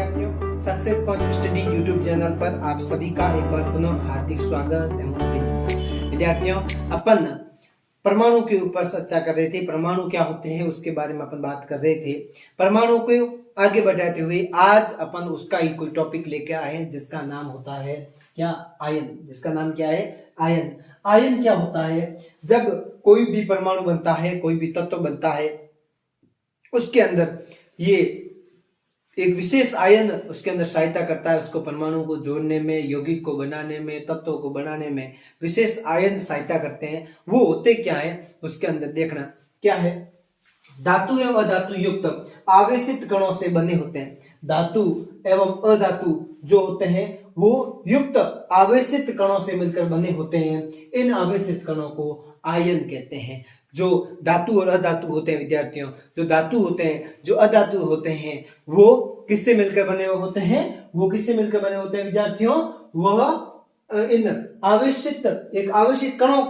विद्यार्थियों, success point study YouTube channel पर आप सभी का एक बार पुनः हार्दिक स्वागत एवं अभिनंदन। विद्यार्थियों, अपन परमाणु के ऊपर चर्चा कर रहे थे। परमाणु क्या होते हैं उसके बारे में अपन बात कर रहे थे। परमाणु को आगे बढ़ाते हुए आज अपन उसका ही कोई टॉपिक लेके आए हैं जिसका नाम होता है क्या, आयन। जिसका नाम क्या है, आयन। आयन क्या होता है? जब कोई भी परमाणु बनता है, कोई भी तत्व बनता है, उसके अंदर ये एक विशेष आयन उसके अंदर सहायता करता है, उसको परमाणु को जोड़ने में, यौगिक को बनाने में, तत्वों को बनाने में विशेष आयन सहायता करते हैं। वो होते क्या है उसके अंदर देखना क्या है। धातु एवं अधातु युक्त आवेशित कणों से बने होते हैं। धातु एवं अधातु जो होते हैं वो युक्त आवेशित कणों से मिलकर बने होते हैं। इन आवेशित कणों को आयन कहते हैं। जो धातु और अधातु होते हैं विद्यार्थियों, जो धातु होते हैं, जो अधातु होते हैं, वो किससे मिलकर बने हुए होते हैं? वो किससे मिलकर बने होते हैं विद्यार्थियों? वह इन आवेशित एक आवेशित कणों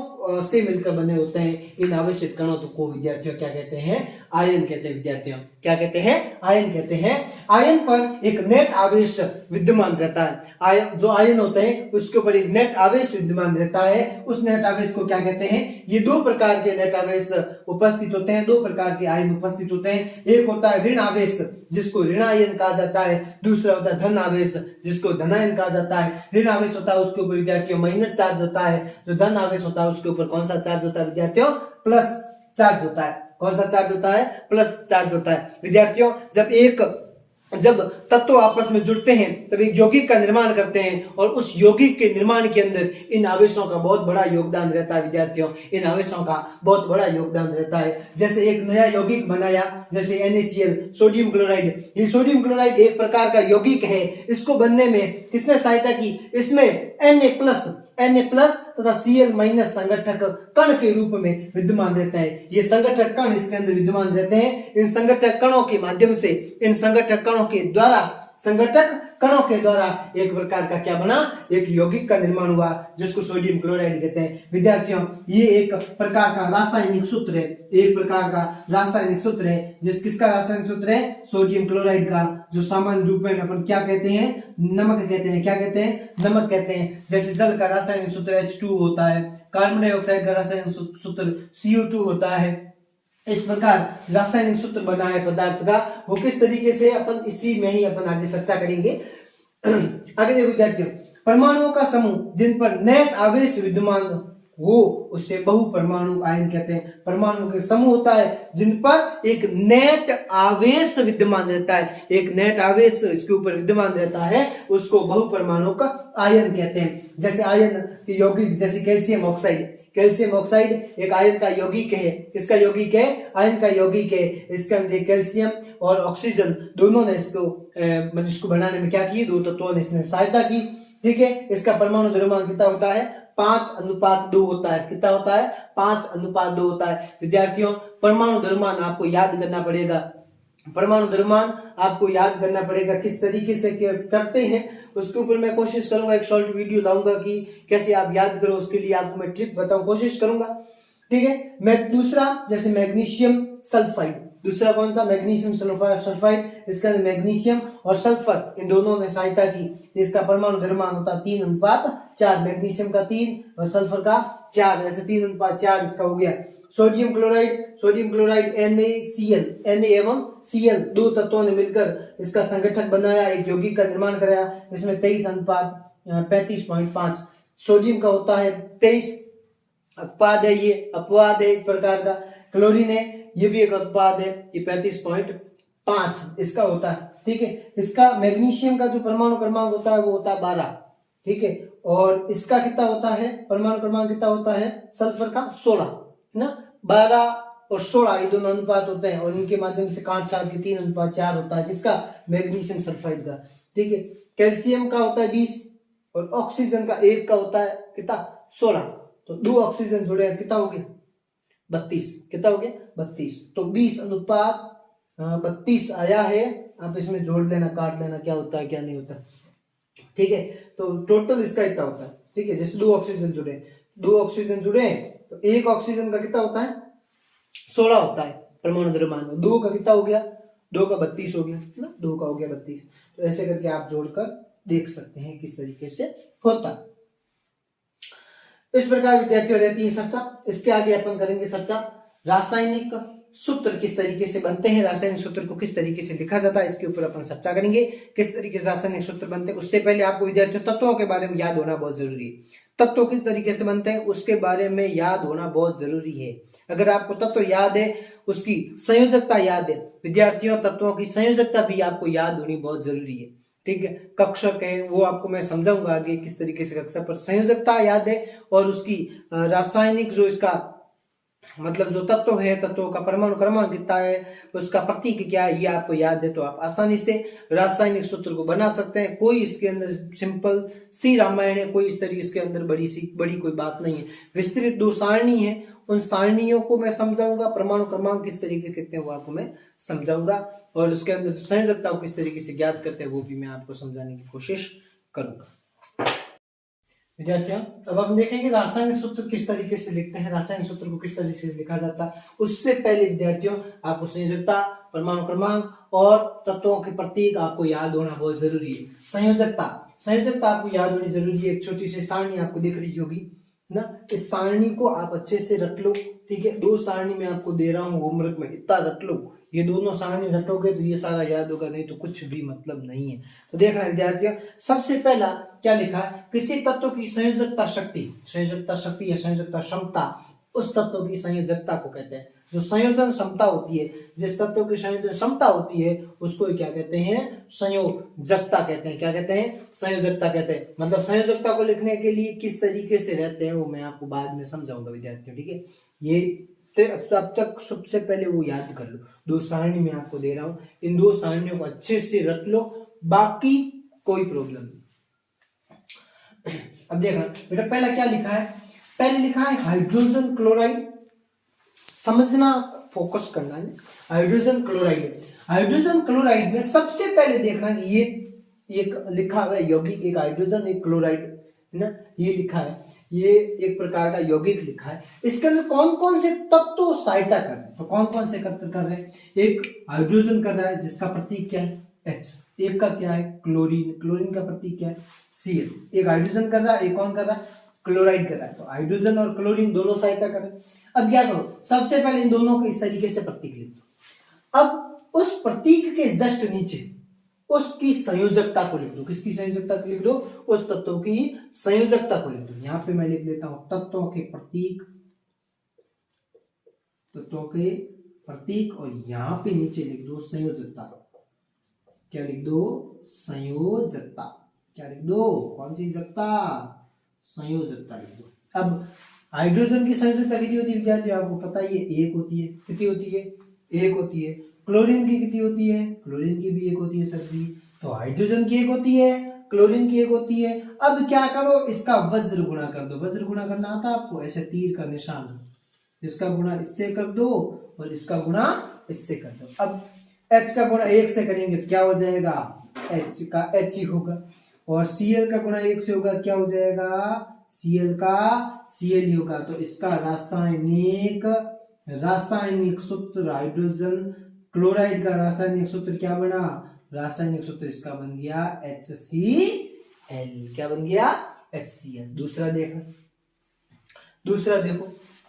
से मिलकर बने होते हैं। इन आवेशित कणों को विद्यार्थियों क्या कहते हैं? आयन कहते हैं। विद्यार्थियों क्या कहते हैं? आयन कहते हैं। आयन पर एक नेट आवेश विद्यमान रहता है। जो आयन होते हैं उसके ऊपर एक नेट आवेश विद्यमान रहता है। उस नेट आवेश को क्या कहते हैं? ये दो प्रकार के नेट आवेश उपस्थित होते हैं, दो प्रकार के आयन उपस्थित होते हैं। एक होता है ऋण आवेश जिसको ऋण आयन कहा जाता है, दूसरा होता है धन आवेश जिसको धन आयन कहा जाता है। ऋण आवेश होता है उसके ऊपर विद्यार्थियों माइनस चार्ज होता है। जो धन आवेश होता है उसके ऊपर कौन सा चार्ज होता है विद्यार्थियों? प्लस चार्ज होता है। कौन सा चार्ज होता है? प्लस चार्ज होता है। विद्यार्थियों जब तत्व आपस में जुड़ते हैं तब एक यौगिक का निर्माण करते हैं और उस यौगिक के निर्माण के अंदर इन आवेशों का बहुत बड़ा योगदान रहता है। विद्यार्थियों इन आवेशों का बहुत बड़ा योगदान रहता है। जैसे एक नया यौगिक बनाया, जैसे NaCl सोडियम क्लोराइड। ये सोडियम क्लोराइड एक प्रकार का यौगिक है। इसको बनने में किसने सहायता की? इसमें Na+ तथा Cl- संगठक कण के रूप में विद्यमान रहते हैं। ये संगठक कण इसके अंदर विद्यमान रहते हैं। इन संगठक कणों के माध्यम से, इन संगठक कणों के द्वारा एक प्रकार का क्या बना? एक यौगिक का निर्माण हुआ जिसको सोडियम क्लोराइड कहते हैं। विद्यार्थियों ये एक प्रकार का रासायनिक सूत्र है। एक प्रकार का रासायनिक सूत्र है। किसका रासायनिक सूत्र है? सोडियम क्लोराइड का, जो सामान्य रूप में अपन क्या कहते हैं? नमक कहते हैं। क्या कहते हैं? नमक कहते हैं। जैसे जल का रासायनिक सूत्र H2 होता है, कार्बन डाइऑक्साइड का रासायनिक सूत्र CO2 होता है। इस प्रकार रासायनिक सूत्र बना है पदार्थ का। वो किस तरीके से, अपन इसी में ही अपन आगे चर्चा करेंगे। आगे देखो विद्यार्थियों, परमाणुओं का समूह जिन पर नेट आवेश विद्यमान हो उससे बहु परमाणु आयन कहते हैं। परमाणु के समूह होता है जिन पर एक नेट आवेश विद्यमान रहता है, एक नेट आवेश इसके ऊपर विद्यमान रहता है, उसको बहु परमाणु का आयन कहते हैं। जैसे आयन के यौगिक, जैसे कैल्शियम ऑक्साइड एक आयन का यौगिक है। इसका यौगिक है, आयन का यौगिक है। इसके अंदर कैल्शियम और ऑक्सीजन दोनों ने इसको बनाने में क्या की? दो तत्वों ने इसमें सहायता की। ठीक है। इसका परमाणु द्रव्यमान कितना होता है? 5:2 होता है। कितना होता है? 5:2 होता है। विद्यार्थियों परमाणु द्रव्यमान आपको याद करना पड़ेगा। परमाणु द्रव्यमान आपको याद करना पड़ेगा। किस तरीके से करते हैं उसके ऊपर मैं कोशिश करूंगा, एक शॉर्ट वीडियो लाऊंगा कि कैसे आप याद करो। उसके लिए आपको मैं ट्रिक बताऊं, कोशिश करूंगा। ठीक है। मैं दूसरा, जैसे मैग्नीशियम सल्फाइड, दूसरा कौन सा? Magnesium sulphide. इसके अंदर मैग्नीशियम और सल्फर इन दोनों ने सहायता की। इसका परमाणु द्रव्यमान होता 3:4। मैग्नीशियम का 3 और सल्फर का 4, ऐसे 3:4 इसका हो गया। सोडियम क्लोराइड Na एवं Cl दो तत्वों ने मिलकर इसका संगठक बनाया, एक यौगिक का निर्माण कराया। इसमें 23:35.5 सोडियम का होता है। 23 अपवाद है, ये अपवाद है एक प्रकार का। क्लोरीन है, ये भी एक अपवाद है, ये 35.5 इसका होता है। ठीक है। इसका मैग्नीशियम का जो परमाणु क्रमांक होता है वो होता है 12। ठीक है। और इसका कितना होता है? परमाणु क्रमांक कितना होता है? सल्फर का 16 ना। 12 और 16 ये दोनों अनुपात होते हैं और इनके माध्यम से कांट साहब की 3:4 होता है। किसका? मैग्नीशियम सल्फाइड का। ठीक है। कैल्शियम का होता है 20 और ऑक्सीजन का एक का होता है कितना? 16। तो 2 ऑक्सीजन जुड़े हैं, कितना हो गया? 32। कितना हो गया? 32। तो 20:32 आया है। आप इसमें जोड़ लेना, काट लेना, क्या होता है क्या नहीं होता। ठीक है। तो टोटल इसका इतना होता है। ठीक है। जैसे 2 ऑक्सीजन जुड़े तो एक ऑक्सीजन का कितना होता है? 16 होता है परमाणु द्रव्यमान। 2 का कितना हो गया? 2 का 32 हो गया ना। 2 का हो गया 32। तो ऐसे करके आप जोड़कर देख सकते हैं किस तरीके से होता। इस प्रकार विद्यार्थियों रहती है चर्चा। इसके आगे अपन करेंगे चर्चा रासायनिक सूत्र किस तरीके से बनते हैं, रासायनिक सूत्र को किस तरीके से लिखा जाता है, इसके ऊपर अपन चर्चा करेंगे किस तरीके से रासायनिक सूत्र बनते हैं। उससे पहले आपको विद्यार्थियों तत्वों के बारे में याद होना बहुत जरूरी है। तत्व किस तरीके से बनते हैं उसके बारे में याद होना बहुत जरूरी है। अगर आपको तत्व याद है, उसकी संयोजकता याद है, विद्यार्थियों तत्वों की संयोजकता भी आपको याद होनी बहुत जरूरी है। ठीक है, कक्षक है वो आपको मैं समझाऊंगा आगे किस तरीके से कक्षक, पर संयोजकता याद है और उसकी रासायनिक जो इसका मतलब जो तत्व है, तत्वों का परमाणु क्रमांक कितना है, उसका प्रतीक क्या है, ये आपको याद है तो आप आसानी से रासायनिक सूत्र को बना सकते हैं। कोई इसके अंदर सिंपल सी रामायण है, कोई इस तरीके इसके अंदर बड़ी कोई बात नहीं है। विस्तृत 2 सारणी है, उन सारणियों को मैं समझाऊंगा, परमाणु क्रमांक किस तरीके से लिखते हैं वो आपको मैं समझाऊंगा, और उसके अंदर संयोजकता को किस तरीके से ज्ञात करते हैं वो भी मैं आपको समझाने की कोशिश करूंगा। विद्यार्थियों अब हम देखेंगे रासायनिक सूत्र किस तरीके से लिखते हैं, रासायनिक सूत्र को किस तरीके से लिखा जाता है। उससे पहले विद्यार्थियों आपको संयोजकता, परमाणु क्रमांक और तत्वों के प्रतीक आपको याद होना बहुत जरूरी है। संयोजकता आपको याद होनी जरूरी है। एक छोटी सी सारणी आपको दिख रही होगी ना, इस सारणी को आप अच्छे से रट लो। ठीक है, 2 सारणी मैं आपको दे रहा हूँ होमवर्क में, इतना रट लो। ये दोनों सारणी रटोगे तो ये सारा याद होगा, नहीं तो कुछ भी मतलब नहीं है। तो देखना विद्यार्थियों, सबसे पहला क्या लिखा है, किसी तत्व की संयोजकता शक्ति या संयोजकता क्षमता, उस तत्व की संयोजकता को कहते हैं। जो संयोजन क्षमता होती है, जिस तत्व की संयोजन क्षमता होती है उसको क्या कहते हैं, संयोजकता कहते हैं। क्या कहते हैं, संयोजकता कहते हैं। मतलब संयोजकता को लिखने के लिए किस तरीके से रहते हैं वो मैं आपको बाद में समझाऊंगा विद्यार्थियों। ठीक है, ये तो अब तक सबसे पहले वो याद कर लो। 2 सारणी मैं आपको दे रहा हूं, इन 2 सारणियों को अच्छे से रट लो, बाकी कोई प्रॉब्लम नहीं। अब देखना बेटा, पहला क्या लिखा है, पहले लिखा है हाइड्रोजन क्लोराइड। समझना, फोकस करना है। हाइड्रोजन क्लोराइड में सबसे पहले देखना ये एक लिखा हुआ है यौगिक, एक हाइड्रोजन एक क्लोराइड है ना, ये लिखा है, ये एक प्रकार का यौगिक लिखा है। इसके अंदर कौन कौन से तत्व सहायता कर रहे हैं, तो कौन कौन से तत्व कर रहे हैं। एक हाइड्रोजन कर रहा है जिसका प्रतीक क्या है, H। एक का क्या है, क्लोरीन का प्रतीक क्या है, Cl। एक हाइड्रोजन कर रहा है, एक कौन कर रहा है, क्लोराइड कर रहा है। तो हाइड्रोजन और क्लोरीन दोनों सहायता कर रहे हैं। अब क्या करो, सबसे पहले इन दोनों को इस तरीके से प्रतीक लिख दो। अब उस प्रतीक के जस्ट नीचे उसकी संयोजकता को लिख दो। किसकी संयोजकता को लिख दो, उस तत्व की संयोजकता को लिख दो। यहां पे मैं लिख देता हूं तत्वों के प्रतीक, और यहां पे नीचे लिख दो संयोजकता। क्या लिख दो, संयोजकता। क्या लिख दो, कौन सी जकता, संयोजकता लिख दो। अब हाइड्रोजन की संयोजकता कितनी होती है विद्यार्थियों, आपको पता ही है, 1 होती है। कितनी होती है, 1 होती है। क्लोरीन की कितनी होती है, क्लोरीन की भी 1 होती है सर जी। तो हाइड्रोजन की 1 होती है, क्लोरीन की 1 होती है। अब क्या करो, इसका वज्र गुणा कर दो। वज्र गुणा करना आता है आपको, ऐसे तीर का निशान, इसका गुणा इससे कर दो और इसका गुणा इससे कर दो। अब H का गुणा 1 से करेंगे तो क्या हो जाएगा, H का H ही होगा, और Cl का गुणा 1 से होगा, क्या हो जाएगा, Cl का Cl ही होगा। तो इसका रासायनिक सूत्र, हाइड्रोजन क्लोराइड का रासायनिक सूत्र क्या बना, रासायनिक सूत्र इसका बन गया HCl। क्या बन गया, HCl। दूसरा देखो,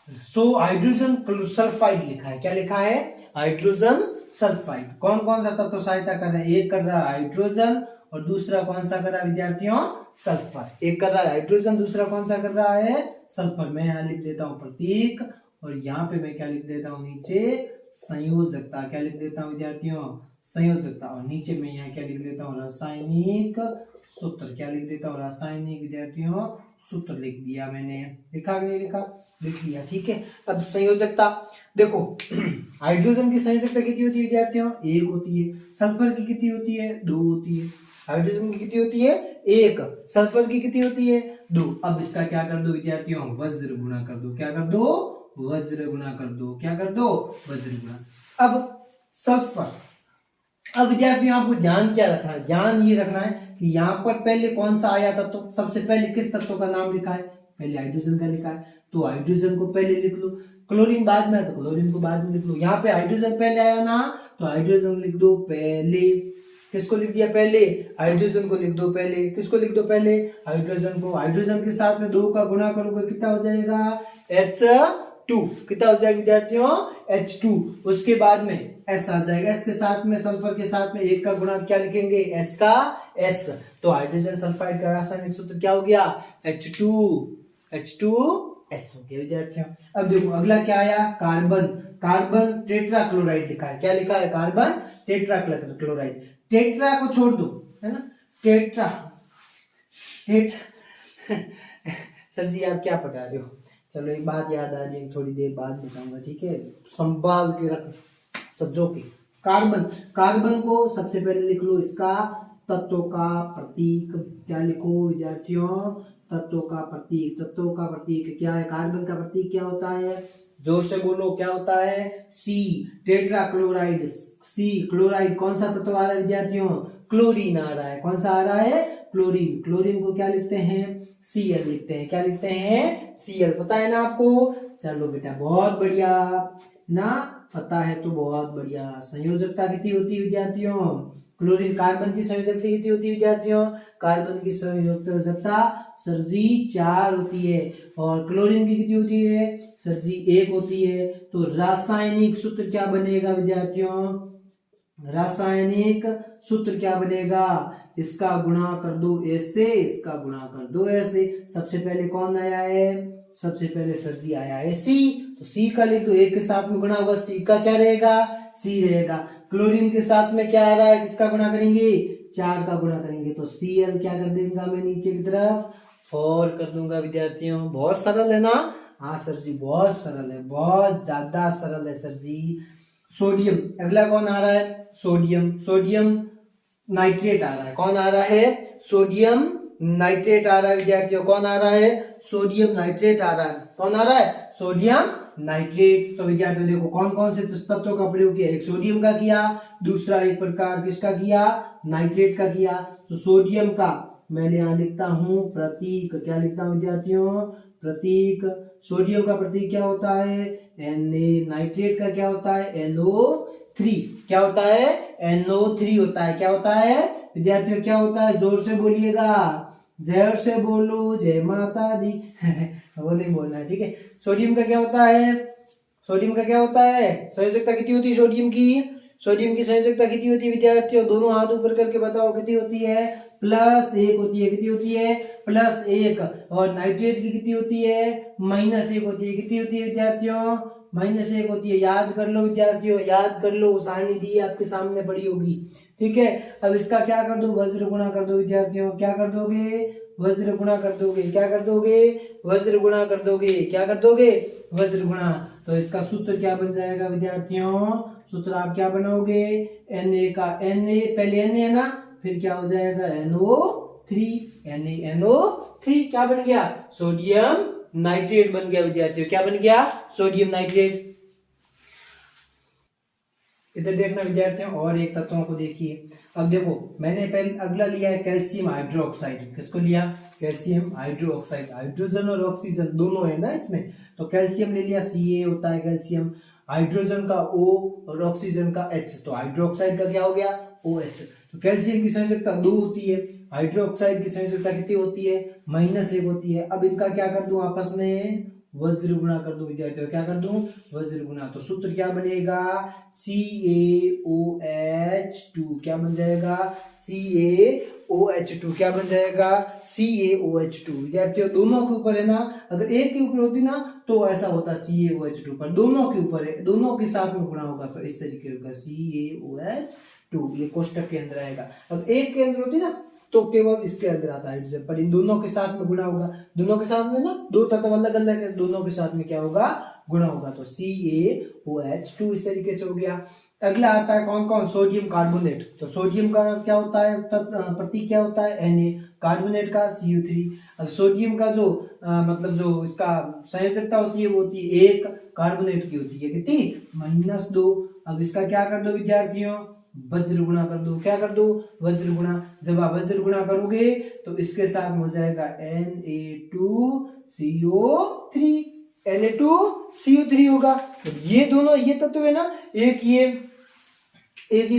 सो हाइड्रोजन सल्फाइड लिखा है। क्या लिखा है, हाइड्रोजन सल्फाइड। कौन कौन सा तत्व सहायता कर रहा है, एक कर रहा है हाइड्रोजन और दूसरा कौन सा कर रहा है विद्यार्थियों, सल्फर। एक कर रहा है हाइड्रोजन, दूसरा कौन सा कर रहा है, सल्फर। मैं यहाँ लिख देता हूं प्रतीक, और यहाँ पे मैं क्या लिख देता हूँ नीचे, संयोजकता। क्या लिख देता हूँ विद्यार्थियों, संयोजकता। और नीचे मैं यहाँ क्या लिख देता हूँ, रासायनिक सूत्र। क्या लिख देता हूँ, रासायनिक विद्यार्थियों सूत्र लिख दिया मैंने। लिखा कि नहीं लिखा, लिख लिया। ठीक है, अब संयोजकता देखो, हाइड्रोजन की संयोजकता कितनी होती है विद्यार्थियों, 1 होती है। सल्फर की कितनी होती है, 2 होती है। हाइड्रोजन की कितनी होती है, 1। सल्फर की कितनी होती है, 2। अब इसका क्या कर दो विद्यार्थियों, वज्र गुणा कर दो। क्या कर दो, वज्र गुणा कर दो। क्या कर दो, वज्र गुणा। अब सल्फर, अब विद्यार्थियों आपको ध्यान क्या रखना है, ध्यान ये रखना है कि यहाँ पर पहले कौन सा आया तत्व, सबसे पहले किस तत्व का नाम लिखा है, पहले हाइड्रोजन का लिखा है, तो हाइड्रोजन को पहले लिख लो। क्लोरीन बाद में, तो क्लोरीन को बाद में लिख लो। यहाँ पे हाइड्रोजन पहले आया ना, तो हाइड्रोजन लिख दो पहले। किसको लिख दिया पहले, हाइड्रोजन को लिख दो पहले, किसको लिख दो पहले, हाइड्रोजन को। हाइड्रोजन के साथ में 2 का गुणा करोगे कितना हो जाएगा, H2, कितना हो जाएगा विद्यार्थियों, H2। उसके बाद में S आ जाएगा, S के साथ में सल्फर के साथ में 1 का गुणा क्या लिखेंगे, S का S। तो हाइड्रोजन सल्फाइड का रासायनिक सूत्र क्या हो गया, H2S हो गया विद्यार्थियों। अब देखो अगला क्या आया, कार्बन। कार्बन टेट्रा क्लोराइड लिखा है, क्या लिखा है, कार्बन टेट्रा क्लोराइड। टेट्रा को छोड़ दो, है ना, टेट्रा सर जी आप क्या पढ़ा रहे हो, चलो एक बात याद आ रही है, थोड़ी देर बाद बताऊंगा, ठीक है, संभाल के रख सज्जों की। कार्बन, कार्बन को सबसे पहले लिख लो इसका तत्वों का प्रतीक, क्या लिखो विद्यार्थियों, तत्वों का प्रतीक। तत्वों का प्रतीक क्या है, कार्बन का प्रतीक क्या होता है, जोर से बोलो क्या होता है, सी। टेट्रा क्लोराइड, सी। क्लोराइड कौन सा तत्व आ रहा है विद्यार्थियों, क्लोरीन आ रहा है, कौन सा आ रहा है, क्लोरीन। क्लोरीन को क्या लिखते हैं, Cl लिखते हैं, क्या लिखते हैं, Cl। पता है ना आपको, चलो बेटा बहुत बढ़िया ना, पता है तो बहुत बढ़िया। संयोजकता कितनी होती है विद्यार्थियों, क्लोरीन कार्बन की संयोजकता कितनी होती है विद्यार्थियों, कार्बन की संयोजकता सर जी 4 होती है, और क्लोरीन की कितनी होती है सर जी 1 होती है। तो रासायनिक सूत्र क्या बनेगा विद्यार्थियों, रासायनिक सूत्र क्या बनेगा, इसका गुणा कर दो ऐसे, इसका गुणा कर दो ऐसे। सबसे पहले कौन आया है, सबसे पहले सर जी आया है सी, तो सी का लिख दो, 1 के साथ में गुणा होगा, सी का क्या रहेगा, सी रहेगा। क्लोरीन के साथ में क्या आ रहा है, किसका गुणा करेंगे, 4 का गुणा करेंगे, तो Cl क्या कर देगा मैं नीचे की तरफ 4 कर दूंगा विद्यार्थियों। बहुत सरल है ना, हाँ सर जी बहुत सरल है, बहुत ज्यादा सरल है सर जी। सोडियम, अगला कौन आ रहा है, सोडियम। सोडियम नाइट्रेट आ रहा है, कौन आ रहा है, सोडियम नाइट्रेट आ रहा है विद्यार्थियों, कौन आ रहा है, सोडियम नाइट्रेट आ रहा है, कौन आ रहा है, सोडियम नाइट्रेट। तो विद्यार्थियों देखो कौन कौन से तत्वों का प्रयोग किया, एक सोडियम का किया, दूसरा एक प्रकार किसका किया, नाइट्रेट का किया। तो सोडियम का मैंने यहाँ लिखता हूं प्रतीक, क्या लिखता हूं विद्यार्थियों, प्रतीक। सोडियम का प्रतीक क्या होता है, Na। नाइट्रेट का क्या होता है, NO3। क्या होता है, NO3 होता है। क्या होता है विद्यार्थियों, क्या होता है, जोर से बोलिएगा, जोर से बोलो, जय माता दी वो नहीं बोलना है, ठीक है। सोडियम का क्या होता है, सोडियम का क्या होता है, संयोजकता कितनी होती है सोडियम की, सोडियम की संयोजकता कितनी होती है विद्यार्थियों, दोनों हाथ ऊपर करके बताओ कितनी होती है, +1 होती है। कितनी होती है, +1। और नाइट्रेट की कितनी होती है, -1 होती है। कितनी होती है विद्यार्थियों, -1 होती है। याद कर लो विद्यार्थियों, याद कर लो, सारणी दी आपके सामने पड़ी होगी, ठीक है। अब इसका क्या कर दो, वज्र गुणा कर दो विद्यार्थियों, क्या कर दोगे, वज्र गुणा कर दोगे, क्या कर दोगे, वज्र गुणा कर दोगे, क्या कर दोगे, वज्र गुणा। तो इसका सूत्र क्या बन जाएगा विद्यार्थियों, सूत्र आप क्या बनाओगे, Na का, Na पहले Na है ना, फिर क्या हो जाएगा NO3, NaNO3 क्या बन गया, सोडियम नाइट्रेट बन गया विद्यार्थियों। क्या बन गया, सोडियम नाइट्रेट। इधर देखना विद्यार्थियों, और एक तत्वों को देखिए। अब देखो मैंने पहले अगला लिया है कैल्शियम हाइड्रोक्साइड। किसको लिया, कैल्शियम हाइड्रोक्साइड। हाइड्रोजन और ऑक्सीजन दोनों है ना इसमें, तो कैल्शियम ले लिया, Ca होता है कैल्शियम, हाइड्रोजन का O और ऑक्सीजन का H, तो हाइड्रोक्साइड का क्या हो गया, OH। तो कैल्शियम की संयोजकता 2 होती है, हाइड्रोक्साइड की संयोजकता कितनी होती है, -1 होती है। अब इनका क्या कर दूं, आपस में वज्र गुणा कर दूं विद्यार्थियों, क्या कर दूं, वज्र गुणा। तो सूत्र क्या बनेगा, CaOH2, क्या बन जाएगा, CaOH2, क्या बन जाएगा, CaOH2 विद्यार्थियों। दोनों के ऊपर है ना, अगर एक के ऊपर होती ना तो ऐसा होता CaOH2, पर दोनों के ऊपर है, दोनों के साथ में गुणा होगा तो इस तरीके होगा CaOH2, ये कोष्टक के अंदर आएगा। अब एक के अंदर होती ना तो केवल इसके अंदर आता है, पर इन दोनों के साथ में गुणा होगा, दोनों के साथ में ना, दो तत्व अलग अलग है, दोनों के साथ में क्या होगा, गुणा होगा, तो CaOH2 इस तरीके से हो गया। अगला आता है कौन कौन, सोडियम कार्बोनेट। तो सोडियम का क्या होता है, प्रतीक क्या होता है, Na। कार्बोनेट का CU3। अब सोडियम का जो मतलब जो इसका संयोजकता होती है वो होती है 1, कार्बोनेट की होती है कितनी, -2। अब इसका क्या कर दो विद्यार्थियों, वज्र गुणा कर दो, क्या कर दो, वज्र गुणा। जब आप वज्र गुणा करोगे तो इसके साथ हो जाएगा Na2CO3, Na2CO3 होगा। तो ये दोनों ये तत्व है ना, एक ये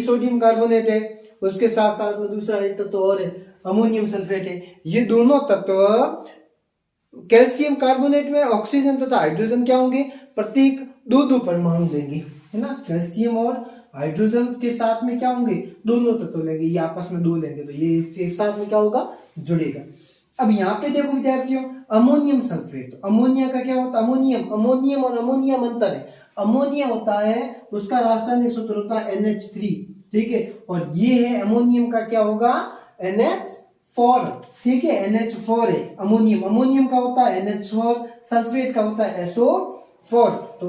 सोडियम कार्बोनेट है, उसके साथ साथ में दूसरा एक तत्व और है, अमोनियम सल्फेट है। ये दोनों तत्व कैल्शियम कार्बोनेट में ऑक्सीजन तथा हाइड्रोजन क्या होंगे, प्रत्येक 2-2 परमाणु लेंगे, है ना। कैल्शियम और हाइड्रोजन के साथ में क्या होंगे, दोनों तत्व लेंगे, ये आपस में 2 लेंगे तो ये एक साथ में क्या होगा, जुड़ेगा। अब यहाँ पे देखो विद्यार्थियों, अमोनियम सल्फेट, अमोनिया का क्या होता है, अमोनियम और अमोनियम अंतर है। अमोनिया होता है, उसका रासायनिक सूत्र होता है NH3, ठीक है, और ये है अमोनियम का क्या होगा, NH4, ठीक है, NH4 है अमोनियम का होता है NH4, सल्फेट का होता है SO4। तो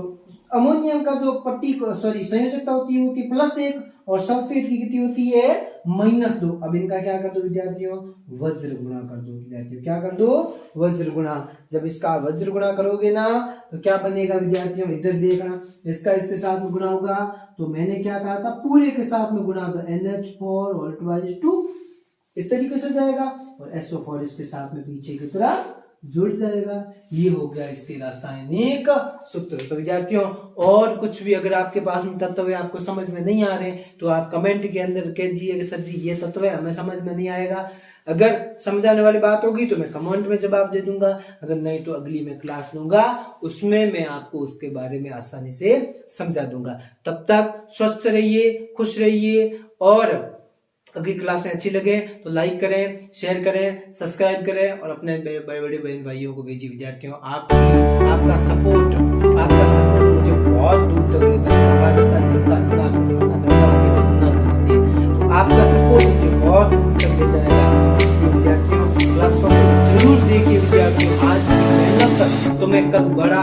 अमोनियम का जो संयोजकता होती है +1 और सल्फेट की कितनी होती है -2। अब इनका क्या कर दो विद्यार्थियों, वज्र गुणा कर दो विद्यार्थियों, क्या कर दो, वज्र गुणा। जब इसका वज्र गुणा करोगे ना तो क्या बनेगा विद्यार्थियों, इधर देखना, इसका इसके साथ में गुणा होगा, तो मैंने क्या कहा था, पूरे के साथ में गुणा होगा, NH4 और 2 इस तरीके से जाएगा, और SO4 इसके साथ में पीछे की तरफ जुड़ जाएगा। ये हो गया इसके रासायनिक सूत्र। तो विद्यार्थियों, और कुछ भी अगर आपके पास में तत्व है आपको समझ में नहीं आ रहे तो आप कमेंट के अंदर कह दीजिए कि सर जी ये तत्व है, हमें समझ में नहीं आएगा। अगर समझाने वाली बात होगी तो मैं कमेंट में जवाब दे दूंगा, अगर नहीं तो अगली मैं क्लास लूंगा, उसमें मैं आपको उसके बारे में आसानी से समझा दूंगा। तब तक स्वस्थ रहिए, खुश रहिए, और अगली क्लासें अच्छी लगे तो लाइक करें, शेयर करें, सब्सक्राइब करें और अपने बड़े बड़े बहन भाइयों को भेजिए। विद्यार्थियों, आपका सपोर्ट मुझे बहुत दूर तक ले जाता है। तो आपका सपोर्ट मुझे बहुत दूर तक ले जाएगा। विद्यार्थियों, क्लासों को जरूर देखिए विद्यार्थियों, आज की मेहनत तुम्हें कल बड़ा